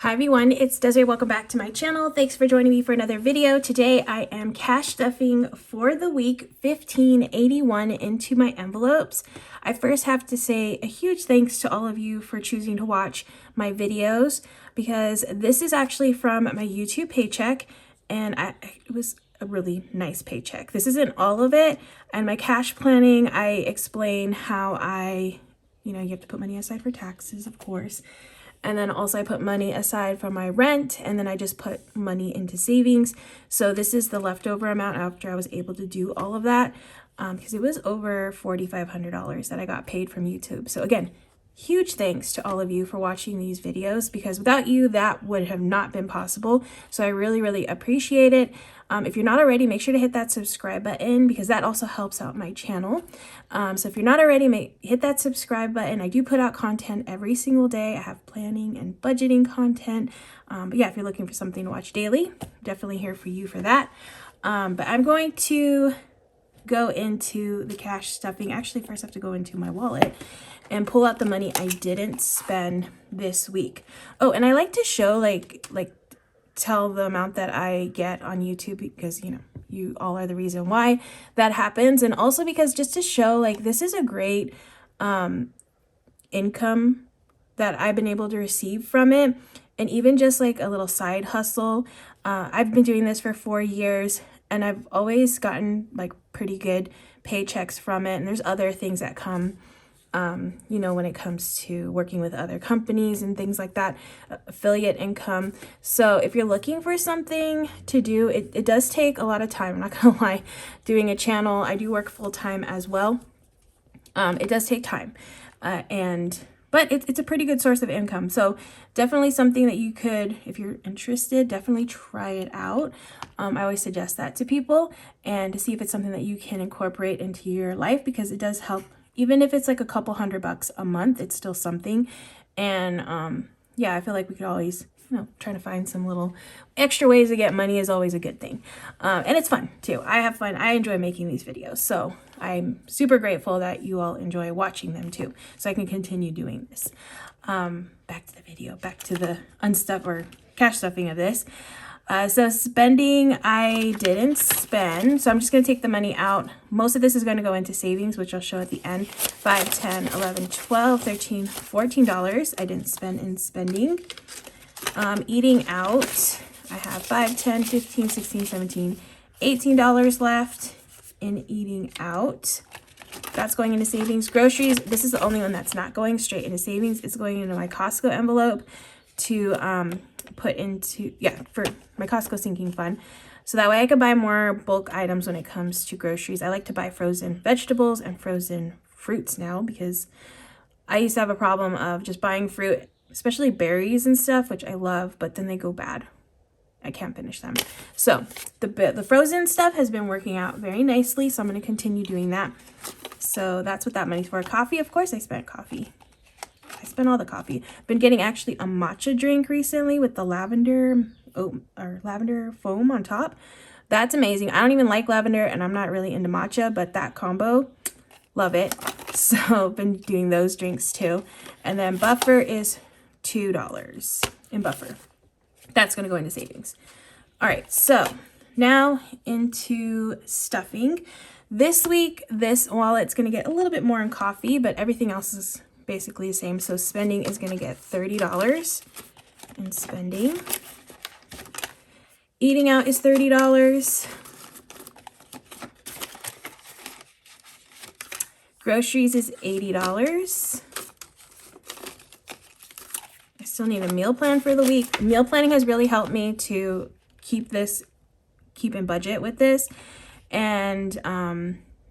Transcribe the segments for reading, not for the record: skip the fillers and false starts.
Hi everyone, it's Desiree. Welcome back to my channel. Thanks for joining me for another video. Today I am cash stuffing for the week 1581 into my envelopes. I first have to say a huge thanks to all of you for choosing to watch my videos, because this is actually from my YouTube paycheck, and it was a really nice paycheck. This isn't all of it, and my cash planning, I explain how you have to put money aside for taxes, of course. And then also I put money aside for my rent, and then I just put money into savings. So this is the leftover amount after I was able to do all of that, because it was over $4,500 that I got paid from YouTube. So again, huge thanks to all of you for watching these videos, because without you, that would have not been possible. So I really, really appreciate it. If you're not already, make sure to hit that subscribe button, because that also helps out my channel. So if you're not already, hit that subscribe button. I do put out content every single day. I have planning and budgeting content. But yeah, if you're looking for something to watch daily, definitely here for you for that. But I'm going to go into the cash stuffing. Actually, first I have to go into my wallet and pull out the money I didn't spend this week. Oh, and I like to show tell the amount that I get on YouTube, because you all are the reason why that happens, and also because just to show this is a great income that I've been able to receive from it, and even just a little side hustle. I've been doing this for 4 years, and I've always gotten pretty good paychecks from it, and there's other things that come when it comes to working with other companies and things like that, affiliate income. So if you're looking for something to do, it does take a lot of time. I'm not gonna lie, doing a channel, I do work full-time as well. It does take time, but it's a pretty good source of income. So definitely something that you could, if you're interested, definitely try it out. I always suggest that to people, and to see if it's something that you can incorporate into your life, because it does help. Even if it's a couple $100 a month, it's still something. And yeah, I feel like we could always, try to find some little extra ways to get money is always a good thing. And it's fun too. I have fun. I enjoy making these videos. So I'm super grateful that you all enjoy watching them too, so I can continue doing this. Back to the video, back to the unstuff or cash stuffing of this. So spending, I didn't spend, so I'm just going to take the money out. Most of this is going to go into savings, which I'll show at the end. $5, $10, $11, $12, $13, $14 I didn't spend in spending. Eating out, I have $5, $10, $15, $16, $17, $18 left in eating out. That's going into savings. Groceries, this is the only one that's not going straight into savings. It's going into my Costco envelope to put into, for my Costco sinking fund, so that way I can buy more bulk items when it comes to groceries. I like to buy frozen vegetables and frozen fruits now, because I used to have a problem of just buying fruit, especially berries and stuff, which I love, but then they go bad. I can't finish them. So the frozen stuff has been working out very nicely, so I'm going to continue doing that. So that's what that money's for. Coffee, of course I spent coffee. I spent all the coffee. Been getting actually a matcha drink recently with the lavender foam on top. That's amazing. I don't even like lavender, and I'm not really into matcha, but that combo, love it. So been doing those drinks too. And then buffer is $2 in buffer. That's going to go into savings. All right, so now into stuffing. This week, this wallet's going to get a little bit more in coffee, but everything else is basically the same. So spending is going to get $30 in spending. Eating out is $30. Groceries is $80. I still need a meal plan for the week. Meal planning has really helped me to keep in budget with this, and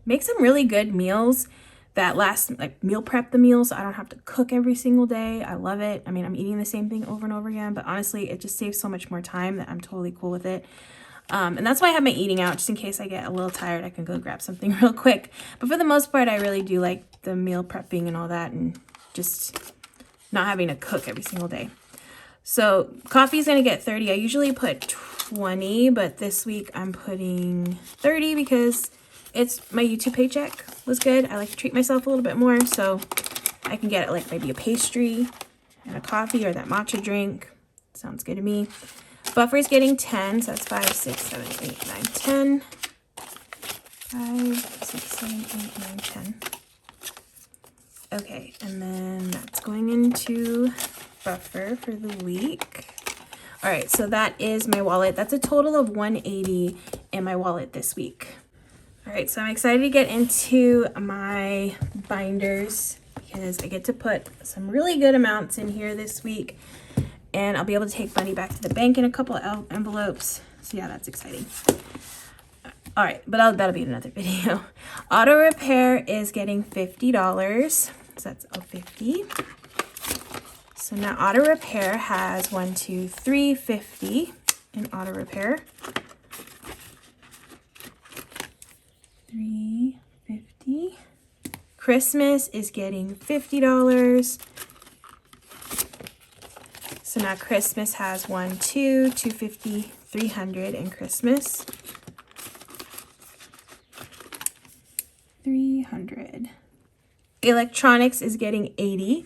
make some really good meals that last, meal prep the meals, so I don't have to cook every single day. I love it. I mean, I'm eating the same thing over and over again, but honestly, it just saves so much more time that I'm totally cool with it. And that's why I have my eating out, just in case I get a little tired, I can go grab something real quick. But for the most part, I really do like the meal prepping and all that, and just not having to cook every single day. So coffee is going to get 30. I usually put 20, but this week I'm putting 30 because it's my YouTube paycheck was good. I like to treat myself a little bit more, so I can get maybe a pastry and a coffee or that matcha drink. Sounds good to me. Buffer is getting 10, so that's 5, 6, 7, 8, 9, 10. 5, 6, 7, 8, 9, 10. Okay, and then that's going into buffer for the week. All right, so that is my wallet. That's a total of $180 in my wallet this week. All right, so I'm excited to get into my binders because I get to put some really good amounts in here this week, and I'll be able to take money back to the bank in a couple of envelopes. So yeah, that's exciting. All right, but that'll be another video. Auto repair is getting $50, so that's a 50. So now auto repair has 1, 2, 3, 50 in auto repair. 350. Christmas is getting $50. So now Christmas has 1, 2, 250, 300 in Christmas. 300. Electronics is getting 80,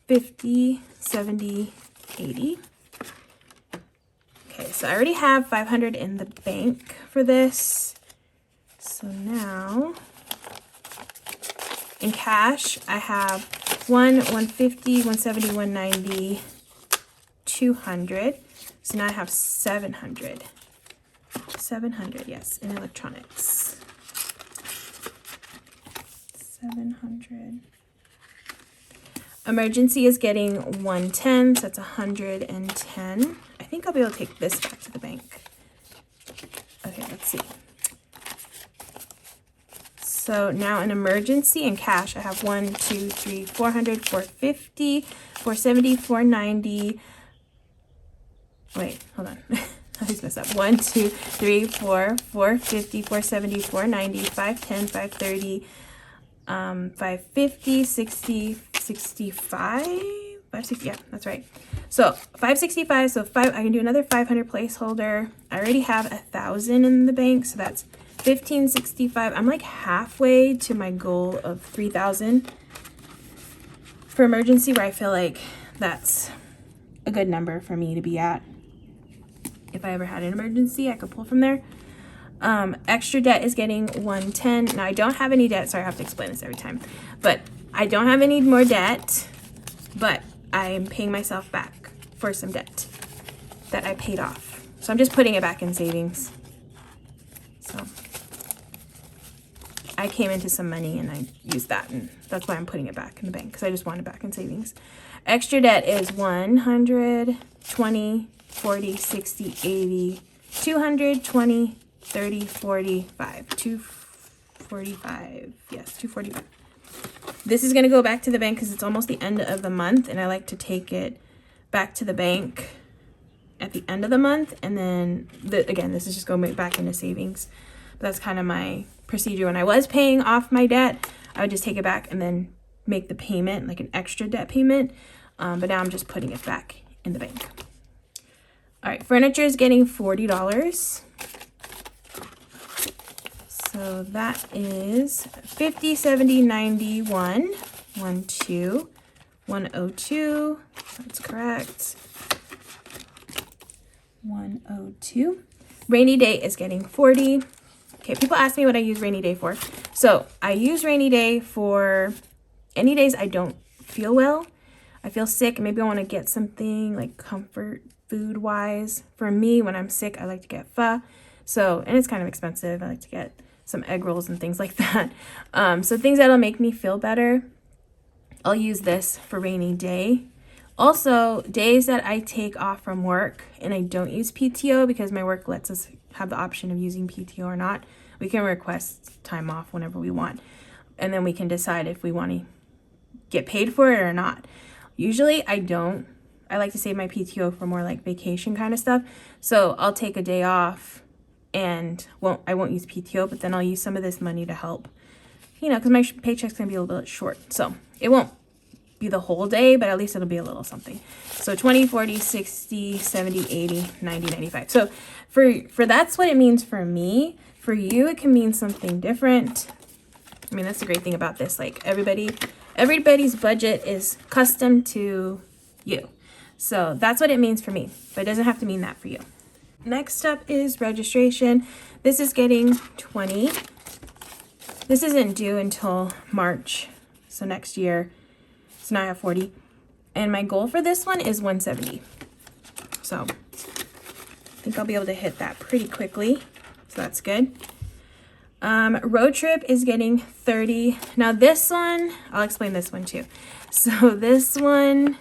50, 70, 80. Okay, so I already have 500 in the bank for this. So now in cash, I have 150, 170, 190, 200. So now I have 700. 700, yes, in electronics. 700. Emergency is getting 110, so that's 110. I think I'll be able to take this back to the bank. Okay, let's see. So now in emergency and cash, I have 1, 2, 3, 400, 450, 470, 490. Wait, hold on. I just messed up. 1, 2, 3, 4, 450, 470, 490, 510, 530, 550, 60, 65, 560, yeah, that's right. So 565, so I can do another 500 placeholder. I already have 1,000 in the bank, so that's 1565. I'm like halfway to my goal of 3,000 for emergency, where I feel like that's a good number for me to be at. If I ever had an emergency, I could pull from there. Extra debt is getting 110. Now I don't have any debt. Sorry, I have to explain this every time. But I don't have any more debt, but I'm paying myself back for some debt that I paid off. So I'm just putting it back in savings. So I came into some money and I used that, and that's why I'm putting it back in the bank, because I just want it back in savings. Extra debt is 100, 20, 40, 60, 80, 200, 20, 30, 45, 245, yes, 245. This is going to go back to the bank because it's almost the end of the month, and I like to take it back to the bank at the end of the month, and then, again, this is just going back into savings. But that's kind of my procedure. When I was paying off my debt, I would just take it back and then make the payment, like an extra debt payment, but now I'm just putting it back in the bank. All right, furniture is getting $40. So that is 50, 70, 91, 1, 2, 102. That's correct. 102. Rainy day is getting 40. Okay, people ask me what I use rainy day for. So I use rainy day for any days I don't feel well. I feel sick. Maybe I want to get something like comfort food wise. For me, when I'm sick, I like to get pho. So, and it's kind of expensive. I like to get some egg rolls and things like that. So things that'll make me feel better. I'll use this for rainy day. Also, days that I take off from work and I don't use PTO, because my work lets us have the option of using PTO or not. We can request time off whenever we want, and then we can decide if we want to get paid for it or not. Usually I don't. I like to save my PTO for more like vacation kind of stuff. So I'll take a day off and I won't use PTO, but then I'll use some of this money to help, you know, because my paycheck's gonna be a little bit short. So it won't be the whole day, but at least it'll be a little something. So 20, 40, 60, 70, 80, 90, 95. So for that's what it means for me. For you, it can mean something different. I mean, that's the great thing about this. Like everybody's budget is custom to you. So that's what it means for me, but it doesn't have to mean that for you. Next up is registration. This is getting 20. This isn't due until March, so next year. So now I have 40. And my goal for this one is 170. So I think I'll be able to hit that pretty quickly. So that's good. Road trip is getting 30. Now this one, I'll explain this one too. So this one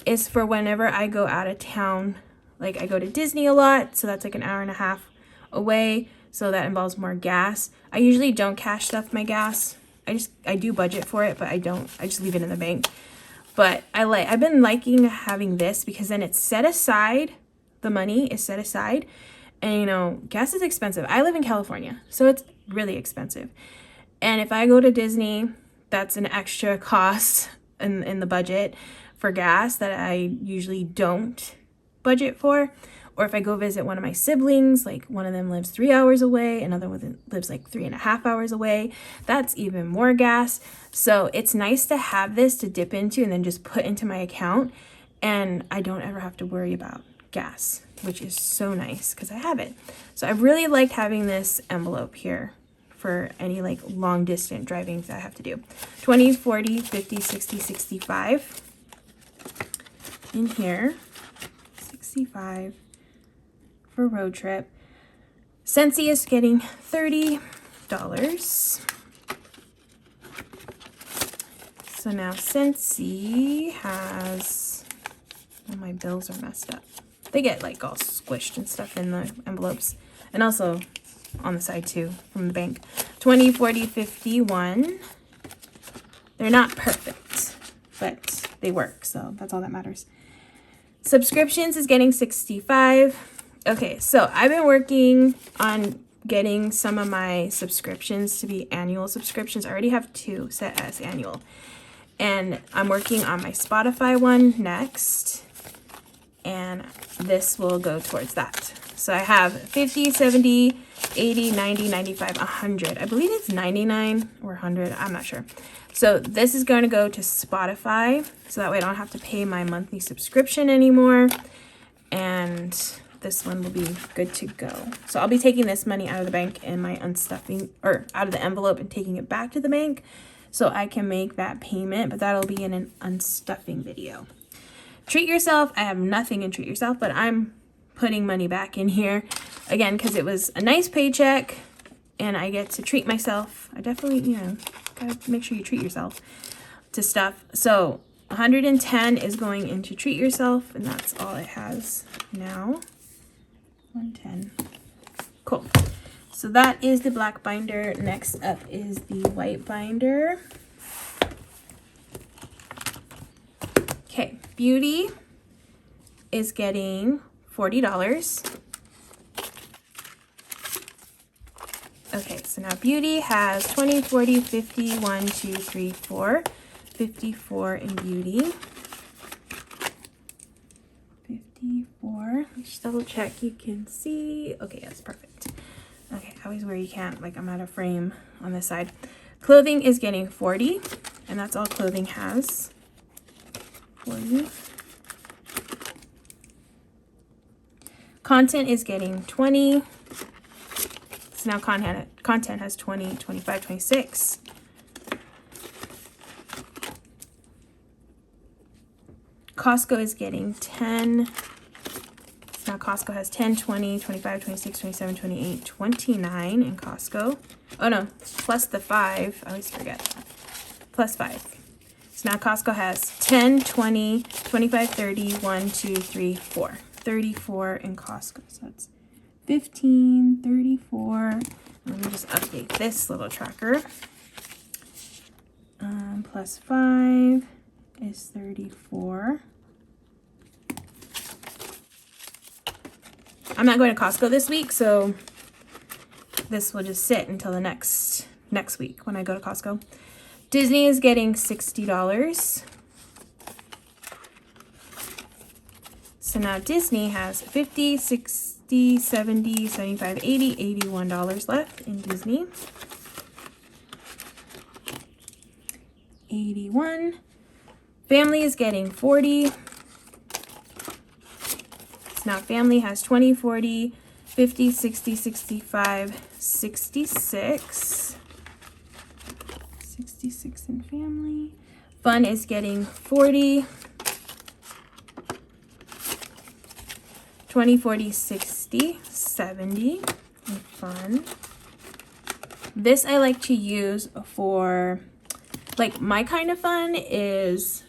is for whenever I go out of town. Like I go to Disney a lot, so that's like an hour and a half away. So that involves more gas. I usually don't cash stuff my gas. I do budget for it, but I just leave it in the bank. But I've been liking having this because then it's set aside. The money is set aside. And you know, gas is expensive. I live in California, so it's really expensive. And if I go to Disney, that's an extra cost in the budget for gas that I usually don't budget for. Or if I go visit one of my siblings, like one of them lives 3 hours away, another one lives like 3.5 hours away, that's even more gas. So it's nice to have this to dip into and then just put into my account, and I don't ever have to worry about gas, which is so nice because I have it. So I really liked having this envelope here for any like long distance driving that I have to do. 20, 40, 50, 60, 65. In here, 65 for road trip. Scentsy is getting $30. So now Scentsy has, oh, my bills are messed up. They get like all squished and stuff in the envelopes, and also on the side too from the bank. 20, 40, 51. They're not perfect, but they work, so that's all that matters. Subscriptions is getting 65. Okay, so I've been working on getting some of my subscriptions to be annual subscriptions. I already have 2 set as annual, and I'm working on my Spotify one next, and this will go towards that. So I have 50, 70, 80, 90, 95, 100. I believe it's 99 or 100. I'm not sure. So this is going to go to Spotify, so that way I don't have to pay my monthly subscription anymore. And this one will be good to go. So I'll be taking this money out of the bank and my unstuffing, or out of the envelope and taking it back to the bank so I can make that payment, but that'll be in an unstuffing video. Treat yourself. I have nothing in treat yourself, but I'm putting money back in here again because it was a nice paycheck and I get to treat myself. I definitely, you know, gotta make sure you treat yourself to stuff. So 110 is going into treat yourself, and that's all it has now. 110. Cool. So that is the black binder. Next up is the white binder. Okay, Beauty is getting $40. Okay, so now Beauty has 20, 40, 50, 1, 2, 3, 4. 54 in Beauty. 54. Let's double check you can see. Okay, that's perfect. Okay, always where you can't, like I'm out of frame on this side. Clothing is getting 40, and that's all clothing has. 40. Content is getting 20. So now content has 20, 25, 26. Costco is getting 10. So now Costco has 10, 20, 25, 26, 27, 28, 29 in Costco. Oh no, plus the 5. I always forget. Plus 5. So now Costco has 10, 20, 25, 30, 1, 2, 3, 4. 34 in Costco. So that's 15, 34. Let me just update this little tracker. Plus 5 is 34. I'm not going to Costco this week, so this will just sit until the next week when I go to Costco. Disney is getting $60. So now Disney has 50, 60, 70, 75, 80, $81 left in Disney. 81. Family is getting 40. Now family has 20, 40, 50, 60, 65, 66. 66 in family. Fun is getting 40, 20, 40, 60, 70 in fun. This I like to use for, like, my kind of fun is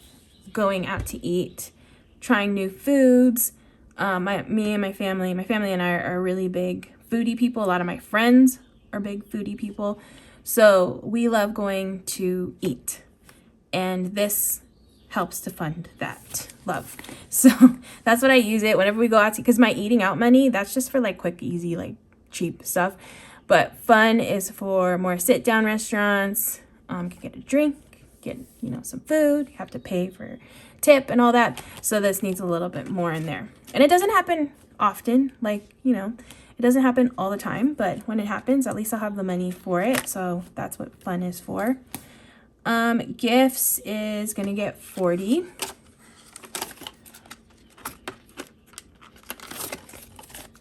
going out to eat, trying new foods. Me and my family and I are really big foodie people. A lot of my friends are big foodie people. So we love going to eat. And this helps to fund that love. So that's what I use it whenever we go out to, because my eating out money, that's just for like quick, easy, like cheap stuff. But fun is for more sit down restaurants. Can get a drink, get, you know, some food. You have to pay for tip and all that. So this needs a little bit more in there. And it doesn't happen often, like, you know, it doesn't happen all the time, but when it happens, at least I'll have the money for it. So that's what fun is for. Gifts is gonna get 40.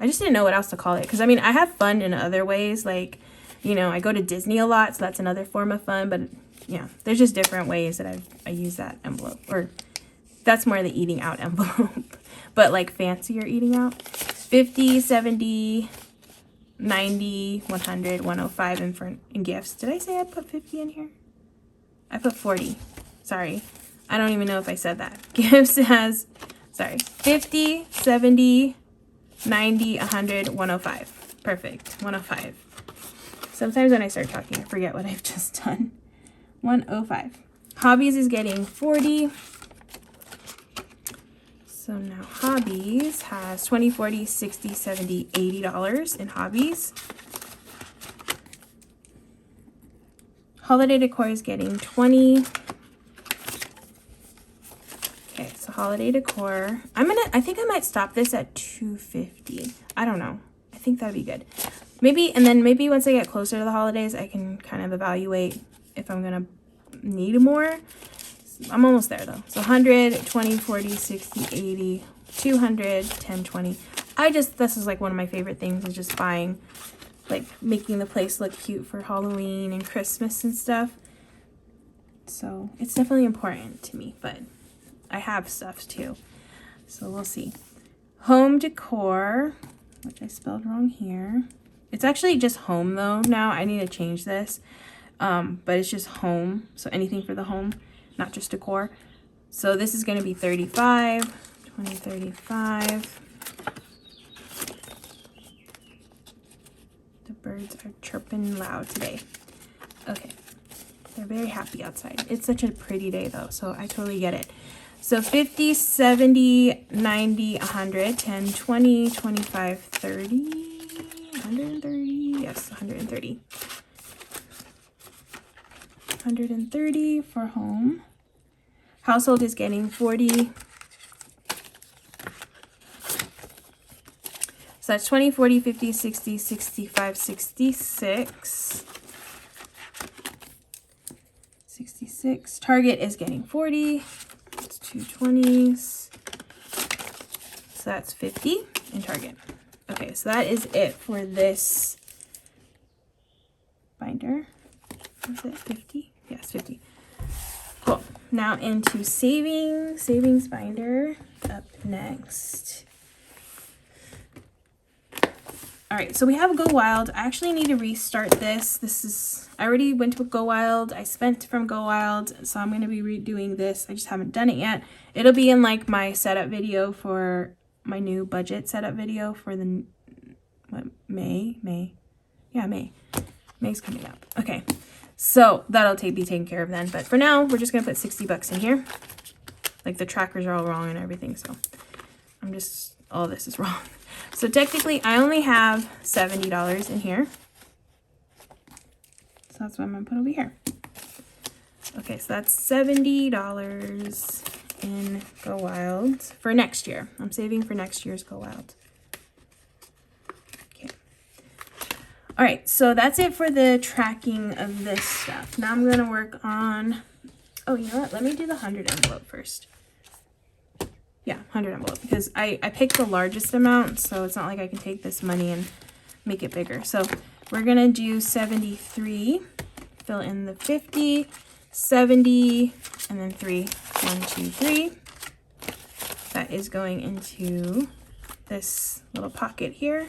I just didn't know what else to call it, because I mean, I have fun in other ways, like, you know, I go to Disney a lot, so that's another form of fun. But yeah, there's just different ways that I use that envelope, or that's more the eating out envelope, but like fancier eating out. 50, 70, 90, 100, 105 in gifts. Did I say I put 50 in here? I put 40. Sorry. I don't even know if I said that. Gifts has, sorry, 50, 70, 90, 100, 105. Perfect. 105. Sometimes when I start talking, I forget what I've just done. 105. Hobbies is getting 40. So now Hobbies has 20, 40, 60, 70, $80 in Hobbies. Holiday Decor is getting 20. Okay, so Holiday Decor. I think I might stop this at 250. I don't know. I think that'd be good. Maybe, and then maybe once I get closer to the holidays, I can kind of evaluate if I'm gonna need more. I'm almost there though. So 100, 20, 40, 60, 80, 200, 10, 20. This is like one of my favorite things, is just buying, like making the place look cute for Halloween and Christmas and stuff. So it's definitely important to me, but I have stuff too. So we'll see. Home Decor, which I spelled wrong here. It's actually just home though now. I need to change this. But it's just home. So anything for the home, not just decor. So this is going to be 35, 20, 35. The birds are chirping loud today. Okay. They're very happy outside. It's such a pretty day though, so I totally get it. So 50, 70, 90, 100, 10, 20, 25, 30, 130. Yes, 130. 130 for home. Household is getting 40. So that's 20, 40, 50, 60, 65, 66. 66. Target is getting 40. It's 220s. So that's 50 in Target. Okay, so that is it for this binder. Is it 50? Yes, 50. Cool. Now into savings binder up next. All right, so we have Go Wild. I actually need to restart this. I already went to Go Wild. I spent from Go Wild, so I'm going to be redoing this. I just haven't done it yet. It'll be in like my setup video for my new budget setup video for the, May? Yeah, May. May's coming up. Okay. So that'll be taken care of then. But for now, we're just going to put 60 bucks in here. Like the trackers are all wrong and everything. So all this is wrong. So technically, I only have $70 in here. So that's what I'm going to put over here. Okay, so that's $70 in Go Wild for next year. I'm saving for next year's Go Wild. Okay. All right, so that's it for the tracking of this stuff. Now I'm going to work on, oh, you know what? Let me do the 100 envelope first. Yeah, 100 envelope, because I picked the largest amount, so it's not like I can take this money and make it bigger. So we're gonna do 73, fill in the 50, 70, and then 3. 1, 2, 3. That is going into this little pocket here.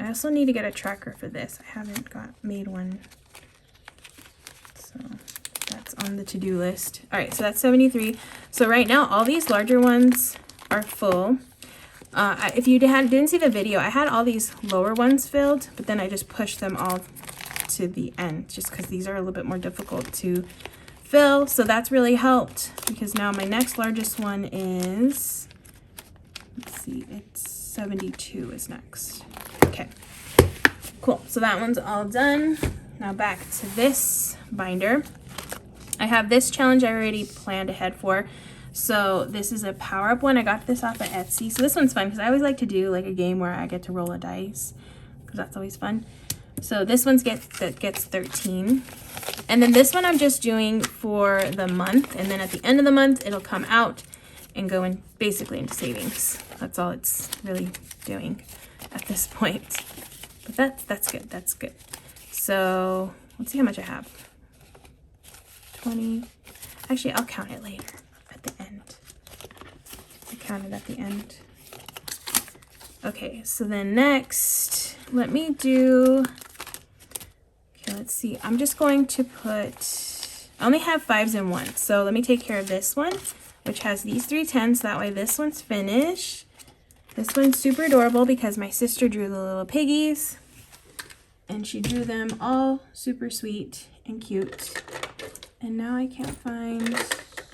I also need to get a tracker for this. I haven't made one, so that's on the to-do list. All right, so that's 73. So right now, all these larger ones are full. If you didn't see the video, I had all these lower ones filled, but then I just pushed them all to the end just because these are a little bit more difficult to fill. So that's really helped, because now my next largest one is, let's see, it's 72 is next. Okay, cool. So that one's all done. Now back to this binder. I have this challenge I already planned ahead for. So this is a power up one. I got this off of Etsy. So this one's fun because I always like to do like a game where I get to roll a dice, because that's always fun. So this one's gets 13. And then this one I'm just doing for the month. And then at the end of the month, it'll come out and go in basically into savings. That's all it's really doing at this point. But that's good. That's good. So let's see how much I have. 20. Actually, I'll count it later at the end. I count it at the end. Okay, so then next, let me do, okay, let's see. I'm just going to put, I only have 5s and 1s. So let me take care of this one, which has these 3 10s. That way this one's finished. This one's super adorable because my sister drew the little piggies, and she drew them all super sweet and cute. And now I can't find,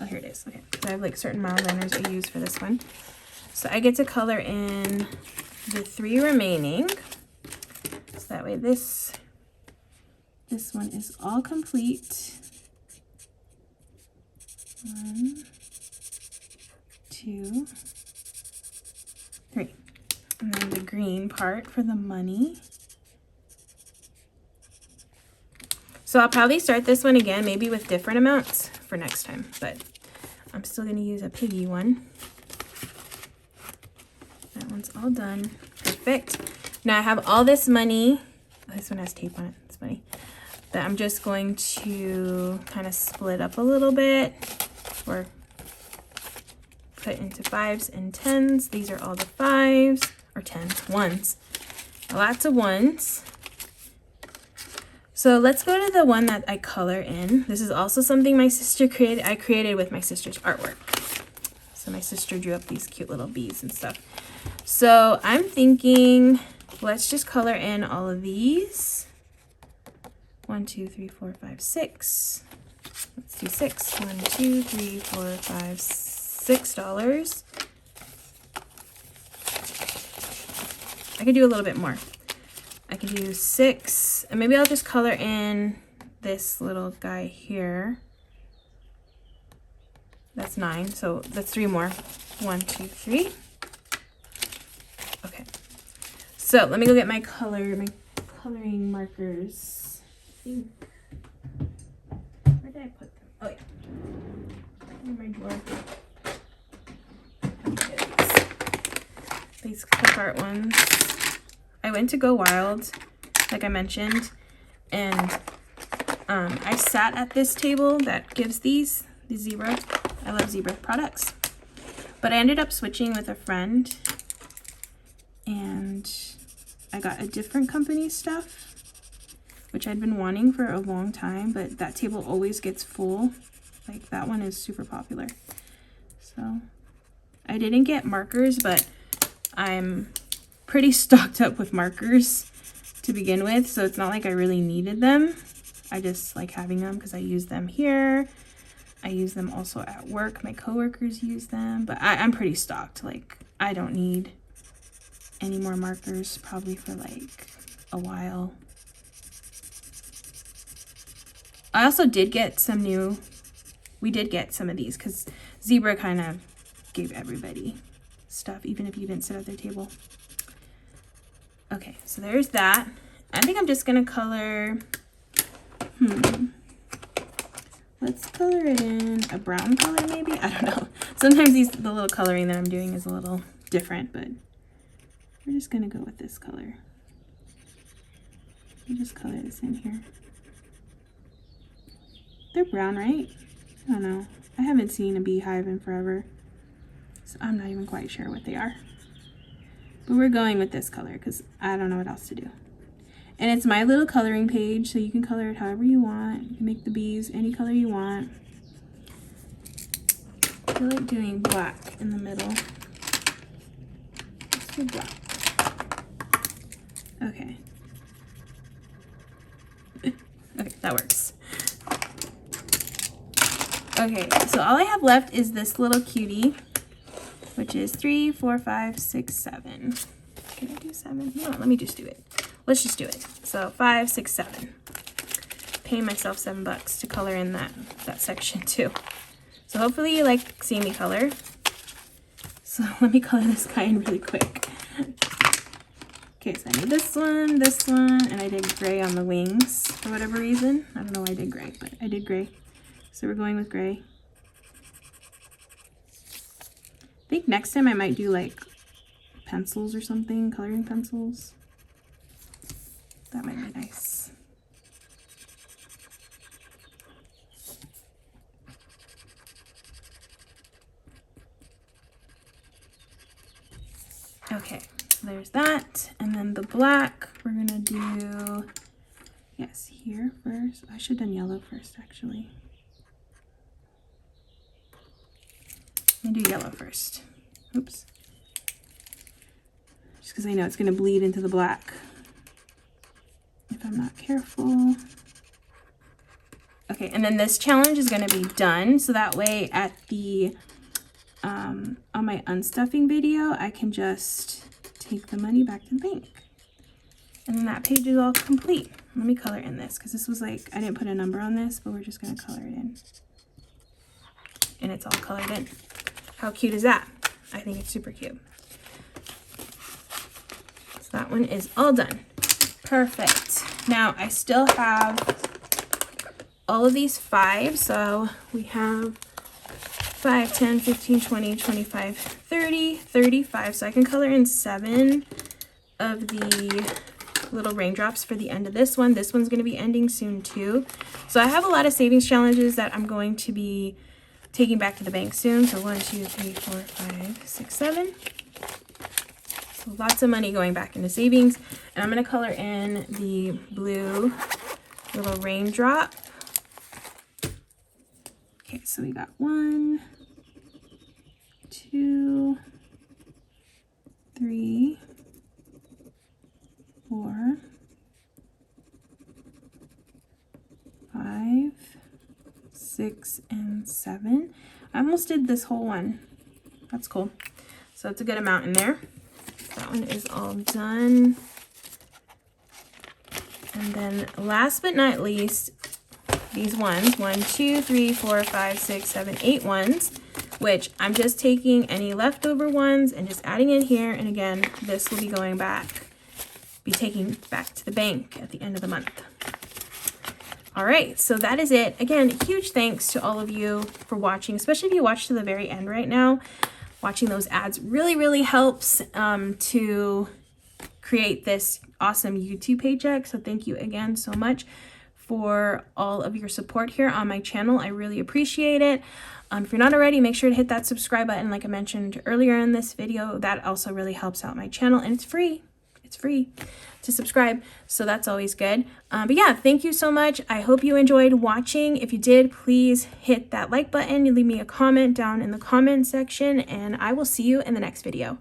oh, here it is. Okay, so I have like certain mile liners I use for this one. So I get to color in the 3 remaining. So that way this one is all complete. 1, 2, 3. And then the green part for the money. So I'll probably start this one again, maybe with different amounts for next time, but I'm still gonna use a piggy one. That one's all done. Perfect. Now I have all this money. Oh, this one has tape on it. It's funny. That I'm just going to kind of split up a little bit, or put into 5s and 10s. These are all the 5s, or 10s, 1s. Lots of 1s. So let's go to the one that I color in. This is also something my sister created. I created with my sister's artwork. So my sister drew up these cute little bees and stuff. So I'm thinking, let's just color in all of these. 1, 2, 3, 4, 5, 6. Let's do 6. 1, 2, 3, 4, 5, $6. I could do a little bit more. I can do 6, and maybe I'll just color in this little guy here. That's 9, so that's 3 more. 1, 2, 3. Okay. So let me go get my coloring markers. I think. Where did I put them? Oh yeah. In my drawer. These clip art ones. I went to Go Wild, like I mentioned, and I sat at this table that gives the zebra. I love zebra products. But I ended up switching with a friend, and I got a different company stuff, which I'd been wanting for a long time, but that table always gets full. Like, that one is super popular. So I didn't get markers, but I'm pretty stocked up with markers to begin with, so it's not like I really needed them. I just like having them because I use them here. I use them also at work. My coworkers use them, but I'm pretty stocked. Like, I don't need any more markers probably for like a while. I also did get some we did get some of these because Zebra kind of gave everybody stuff, even if you didn't sit at their table. Okay, so there's that. I think I'm just gonna color, Let's color it in a brown color maybe. I don't know. Sometimes the little coloring that I'm doing is a little different, but we're just gonna go with this color. I'll just color this in here. They're brown, right? I don't know. I haven't seen a beehive in forever, so I'm not even quite sure what they are. But we're going with this color because I don't know what else to do. And it's my little coloring page, so you can color it however you want. You can make the bees any color you want. I feel like doing black in the middle. Let's do black. Okay. Okay, that works. Okay, so all I have left is this little cutie, which is 3, 4, 5, 6, 7. Can I do 7? No, let me just do it. Let's just do it. So 5, 6, 7. Paying myself $7 to color in that section too. So hopefully you like seeing me color. So let me color this guy in really quick. Okay, so I need this one, and I did gray on the wings for whatever reason. I don't know why I did gray, but I did gray. So we're going with gray. I think next time I might do like pencils or something, coloring pencils. That might be nice. Okay, so there's that. And then the black, we're gonna do, yes, here first. I should have done yellow first, actually. I'm gonna do yellow first. Oops. Just because I know it's gonna bleed into the black if I'm not careful. Okay, and then this challenge is gonna be done, so that way at the on my unstuffing video, I can just take the money back to the bank. And then that page is all complete. Let me color in this, because this was like, I didn't put a number on this, but we're just gonna color it in. And it's all colored in. How cute is that? I think it's super cute. So that one is all done. Perfect. Now I still have all of these 5. So we have 5, 10, 15, 20, 25, 30, 35. So I can color in 7 of the little raindrops for the end of this one. This one's going to be ending soon too. So I have a lot of savings challenges that I'm going to be taking back to the bank soon. So 1, 2, 3, 4, 5, 6, 7. So lots of money going back into savings. And I'm going to color in the blue little raindrop. Okay, so we got 1, 2, 3, 4, 5, 6, and 7. I almost did this whole one. That's cool. So it's a good amount in there. That one is all done. And then last but not least, these ones, 1, 2, 3, 4, 5, 6, 7, 8 ones, which I'm just taking any leftover ones and just adding in here. And again, this will be going back, be taking back to the bank at the end of the month. All right, so that is it. Again, huge thanks to all of you for watching, especially if you watch to the very end right now. Watching those ads really helps to create this awesome YouTube paycheck. So thank you again so much for all of your support here on my channel. I really appreciate it. If you're not already, make sure to hit that subscribe button like I mentioned earlier in this video. That also really helps out my channel, and it's free. It's free to subscribe, so that's always good. But yeah, thank you so much. I hope you enjoyed watching. If you did, please hit that like button. You leave me a comment down in the comment section, and I will see you in the next video.